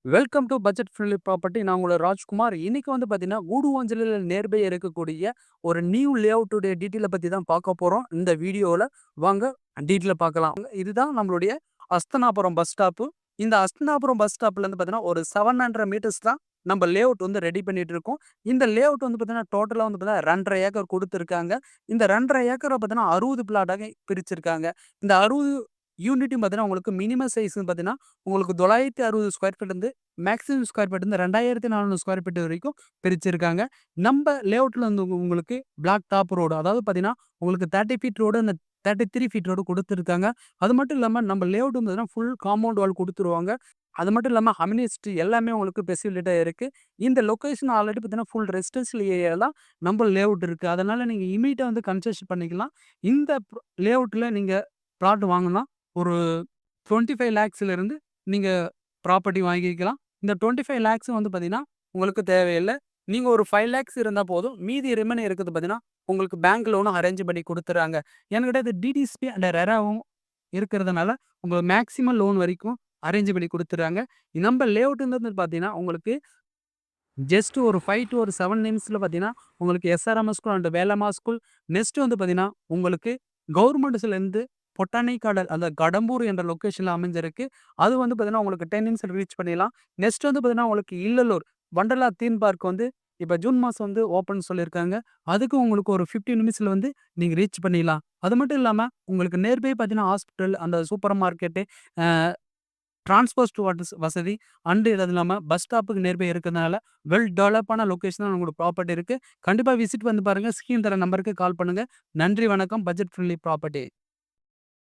Welcome to budget friendly property. நான் உங்களோட ராஜ்குமார். இன்னைக்கு வந்து பார்த்தீங்கன்னா, கூடுவாஞ்சலில் நியர்பை இருக்கக்கூடிய ஒரு நியூ லேஅவுட்டுடைய டீட்டெயில பத்தி தான் பார்க்க போறோம். இந்த வீடியோல வாங்க டீட்டெயில பார்க்கலாம். இதுதான் நம்மளுடைய அஸ்தனாபுரம் பஸ் ஸ்டாப்பு. இந்த அஸ்தனாபுரம் பஸ் ஸ்டாப்லேருந்து பார்த்தீங்கன்னா, ஒரு 700 மீட்டர்ஸ் தான் நம்ம லேஅவுட் வந்து ரெடி பண்ணிட்டு இருக்கோம். இந்த லேஅவுட் வந்து பார்த்தீங்கன்னா, டோட்டலா வந்து பார்த்தீங்கன்னா 2½ ஏக்கர் குடுத்துருக்காங்க. இந்த 2½ ஏக்கர பார்த்தீங்கன்னா 60 பிளாட்டாக பிரிச்சிருக்காங்க. இந்த 60 யூனிட்டும் பார்த்தீங்கன்னா, உங்களுக்கு மினிமம் சைஸ்ன்னு பார்த்தீங்கன்னா, உங்களுக்கு 960 ஸ்கொயர் ஃபீட் இருந்து மேக்ஸிமம் ஸ்கொயர் ஃபீட் வந்து 2400 ஸ்கொயர் ஃபீட் வரைக்கும் பிரிச்சிருக்காங்க. நம்ப லேஅவுட்ல வந்து உங்களுக்கு பிளாக் டாப் ரோடு அதாவது பார்த்தீங்கன்னா, உங்களுக்கு 30 ஃபீட் ரோடு, அந்த 33 ஃபீட் ரோடு குடுத்துருக்காங்க. அது மட்டும் இல்லாம நம்ம லேஅவுட் பார்த்தீங்கன்னா, ஃபுல் காம்பவுண்ட் வால் குடுத்துருவாங்க. அது மட்டும் இல்லாம அம்யூனிஸ்ட் எல்லாமே உங்களுக்கு ஃபெசிலிட்டா இருக்கு. இந்த லொகேஷன் ஆல்ரெடி பார்த்தீங்கன்னா, ஃபுல் ரெசிடென்ஷியல் ஏரியால தான் நம்ம லேஅவுட் இருக்கு. அதனால நீங்க இம்மீடியட்டா வந்து கன்ஸ்ட்ரக்ஷன் பண்ணிக்கலாம். இந்த லேஅவுட்ல நீங்க பிளாட் வாங்குனா ஒரு 25 லேக்ஸ்ல இருந்து நீங்க ப்ராப்பர்ட்டி வாங்கிக்கலாம். இந்த 25 லேக்ஸ் வந்து பார்த்தீங்கன்னா, உங்களுக்கு தேவையில்ல. நீங்க ஒரு 5 லேக்ஸ் இருந்தா போதும். மீதி ரிமைனிங் இருக்குது பார்த்தீங்கன்னா, உங்களுக்கு பேங்க் லோனும் அரேஞ்ச் பண்ணி குடுத்துறாங்க. என்கிட்ட இது டிடிஎஸ்பி அண்ட் ரெராவும் இருக்கிறதுனால, உங்களுக்கு மேக்ஸிமம் லோன் வரைக்கும் அரேஞ்ச் பண்ணி குடுத்துறாங்க. நம்ம லேஅவுட்ன்றது பார்த்தீங்கன்னா, உங்களுக்கு ஜஸ்ட் ஒரு 5 டூ ஒரு 7 நிமிஷத்துல பார்த்தீங்கன்னா, உங்களுக்கு SRM school and Velamma school. Next வந்து பார்த்தீங்கன்னா, உங்களுக்கு கவர்மெண்ட்ஸ்லேருந்து பொட்டானிக் கார்டன் அந்த கடம்பூர் என்ற லொகேஷன்ல அமைஞ்சிருக்கு. அது வந்து பார்த்தீங்கன்னா, உங்களுக்கு 10 நிமிஷம் ரீச் பண்ணிடலாம். நெக்ஸ்ட் வந்து பார்த்தீங்கன்னா, உங்களுக்கு இல்லலூர் வண்டர்லா தீம் பார்க் வந்து இப்ப ஜூன் மாசம் வந்து ஓப்பன் சொல்லியிருக்காங்க. அதுக்கு உங்களுக்கு ஒரு 15 நிமிஷத்துல வந்து நீங்க ரீச் பண்ணிடலாம். அது மட்டும் இல்லாம, உங்களுக்கு நியர்பை பார்த்தீங்கன்னா, ஹாஸ்பிட்டல், அந்த சூப்பர் மார்க்கெட்டு, அ டிரான்ஸ்போர்ட் வசதி அண்ட் அது இல்லாம பஸ் ஸ்டாப்புக்கு நியர்பை இருக்கிறதுனால வெல் டெவலப்பான லொகேஷன் உங்களுக்கு ப்ராப்பர்ட்டி இருக்கு. கண்டிப்பா விசிட் வந்து பாருங்க. ஸ்கிரீன் தர நம்பருக்கு கால் பண்ணுங்க. நன்றி, வணக்கம். Budget friendly property.